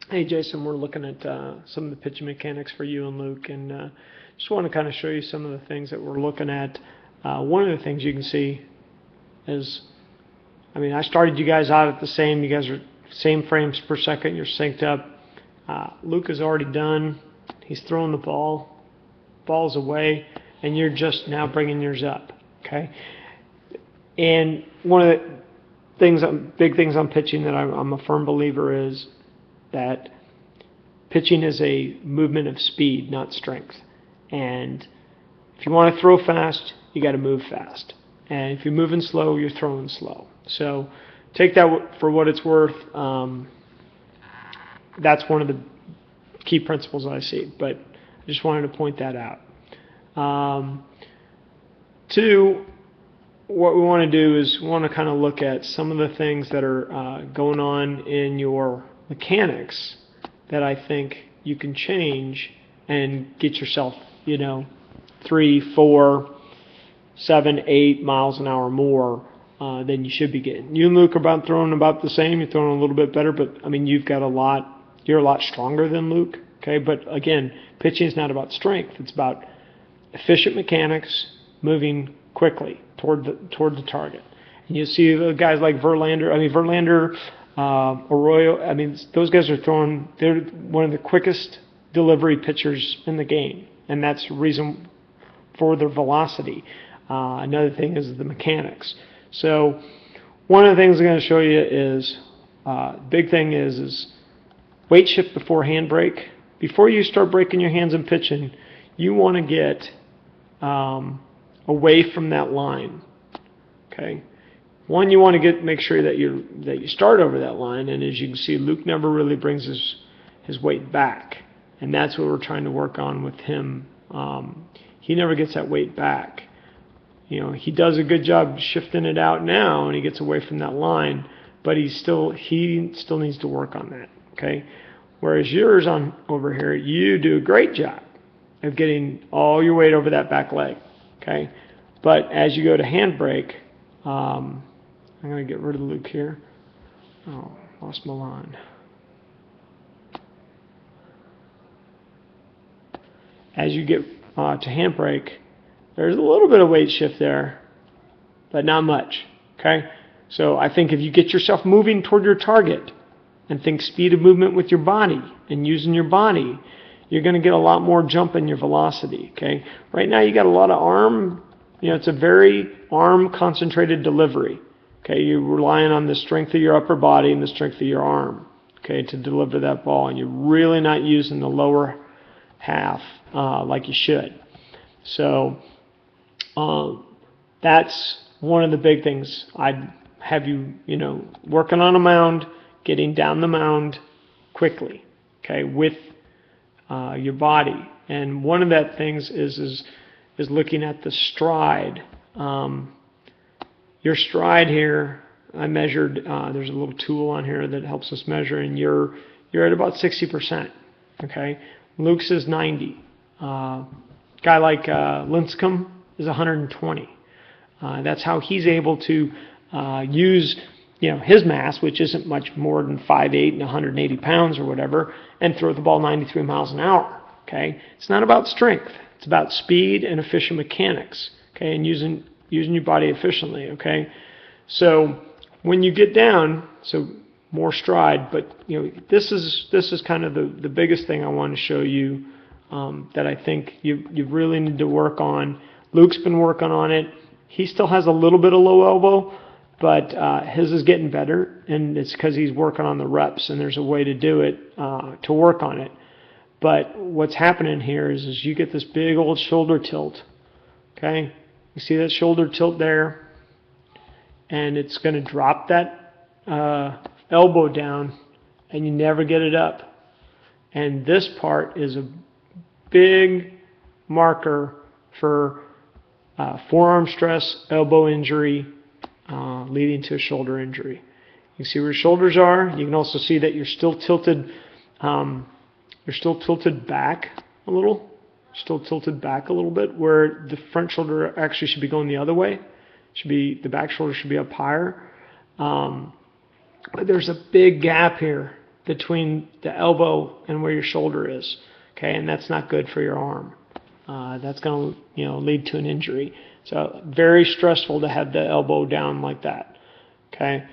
Hey Jason, we're looking at some of the pitching mechanics for you and Luke, and just want to kind of show you some of the things that we're looking at. One of the things you can see is, I mean, I started you guys out at the same. You guys are same frames per second. You're synced up. Luke is already done. He's throwing the ball. Ball's away, and you're just now bringing yours up. Okay. And one of the things, big things on pitching that I'm a firm believer is that pitching is a movement of speed, not strength. And if you want to throw fast, you got to move fast. And if you're moving slow, you're throwing slow. So take that for what it's worth. That's one of the key principles I see. But I just wanted to point that out. Two, what we want to do is we want to kind of look at some of the things that are going on in your mechanics that I think you can change and get yourself, 3, 4, 7, 8 miles an hour more than you should be getting. You and Luke are throwing about the same. You're throwing a little bit better, but I mean you're a lot stronger than Luke. Okay, but again, pitching is not about strength. It's about efficient mechanics, moving quickly toward the target. And you see the guys like Verlander, Arroyo. Those guys are throwing. They're one of the quickest delivery pitchers in the game, and that's the reason for their velocity. Another thing is the mechanics. So one of the things I'm going to show you is big thing is weight shift before handbrake. Before you start breaking your hands and pitching, you want to get away from that line. Okay. One, you want to make sure that you start over that line, and as you can see, Luke never really brings his weight back, and that's what we're trying to work on with him. He never gets that weight back. He does a good job shifting it out now, and he gets away from that line, but he still needs to work on that. Okay. Whereas yours over here, you do a great job of getting all your weight over that back leg. Okay. But as you go to handbrake, I'm going to get rid of Luke here. Oh, lost my line. As you get to handbrake, there's a little bit of weight shift there, but not much. Okay? So I think if you get yourself moving toward your target and think speed of movement with your body and using your body, you're going to get a lot more jump in your velocity. Okay? Right now you got a lot of arm. It's a very arm-concentrated delivery. Okay, you're relying on the strength of your upper body and the strength of your arm, okay, to deliver that ball, and you're really not using the lower half like you should. So that's one of the big things. I'd have you, working on a mound, getting down the mound quickly, okay, with your body. And one of that things is looking at the stride. Your stride here, I measured. There's a little tool on here that helps us measure, and you're at about 60%. Okay, Luke's is 90. Guy like Lincecum is 120. That's how he's able to use his mass, which isn't much more than 5'8" and 180 pounds or whatever, and throw the ball 93 miles an hour. Okay, it's not about strength. It's about speed and efficient mechanics. Okay, and using your body efficiently. Okay, so when you get down, so more stride, but this is kind of the biggest thing I want to show you that I think you really need to work on. Luke's been working on it. He still has a little bit of low elbow, but his is getting better, and it's because he's working on the reps, and there's a way to do it to work on it. But what's happening here is you get this big old shoulder tilt. Okay, you see that shoulder tilt there, and it's going to drop that elbow down, and you never get it up. And this part is a big marker for forearm stress, elbow injury, leading to a shoulder injury. You can see where your shoulders are. You can also see that you're still tilted. You're still tilted back a little. Still tilted back a little bit, where the front shoulder actually should be going the other way. The back shoulder should be up higher. But there's a big gap here between the elbow and where your shoulder is. Okay, and that's not good for your arm. That's going to lead to an injury. So very stressful to have the elbow down like that. Okay,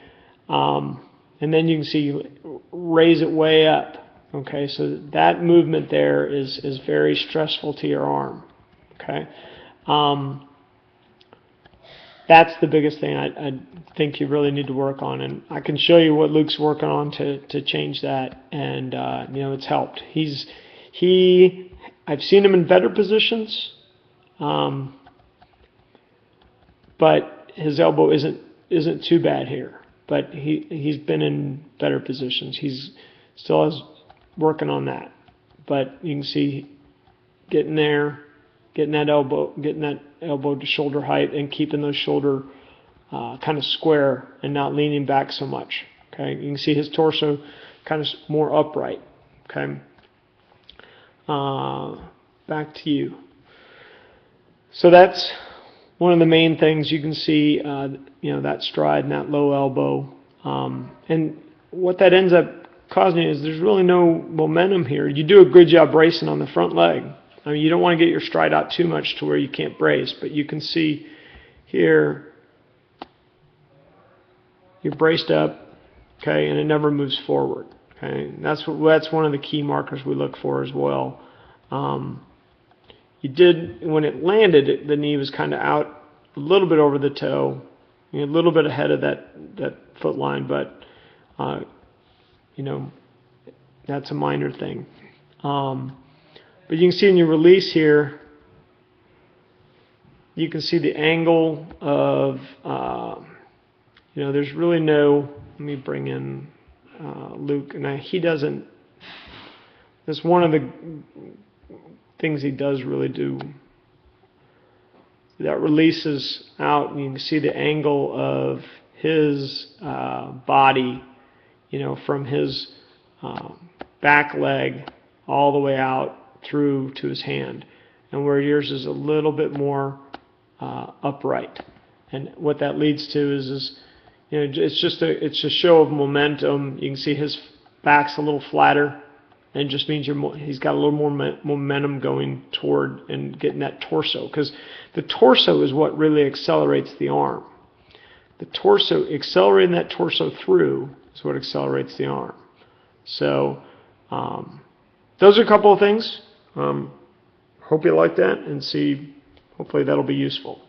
and then you can see raise it way up. Okay, so that movement there is very stressful to your arm. Okay, that's the biggest thing I think you really need to work on, and I can show you what Luke's working on to change that, and it's helped. I've seen him in better positions, but his elbow isn't too bad here. But he's been in better positions. He's still working on that. But you can see getting there, getting that elbow to shoulder height, and keeping those shoulder kind of square and not leaning back so much. Okay, you can see his torso kind of more upright. Okay. Back to you. So that's one of the main things you can see, that stride and that low elbow. And what that ends up causing is there's really no momentum here. You do a good job bracing on the front leg. I mean, you don't want to get your stride out too much to where you can't brace, but you can see here you're braced up, okay, and it never moves forward. Okay, and that's one of the key markers we look for as well. When it landed, the knee was kind of out a little bit over the toe, a little bit ahead of that foot line, but that's a minor thing. But you can see in your release here, you can see the angle of, there's really no, let me bring in Luke, and he doesn't, that's one of the things he does really do. That releases out, and you can see the angle of his body, from his back leg all the way out through to his hand, and where yours is a little bit more upright. And what that leads to is it's a show of momentum. You can see his back's a little flatter, and it just means he's got a little more momentum going toward and getting that torso, because the torso is what really accelerates the arm. The torso, accelerating that torso through, is what accelerates the arm. So those are a couple of things. Hope you like that, and hopefully that'll be useful.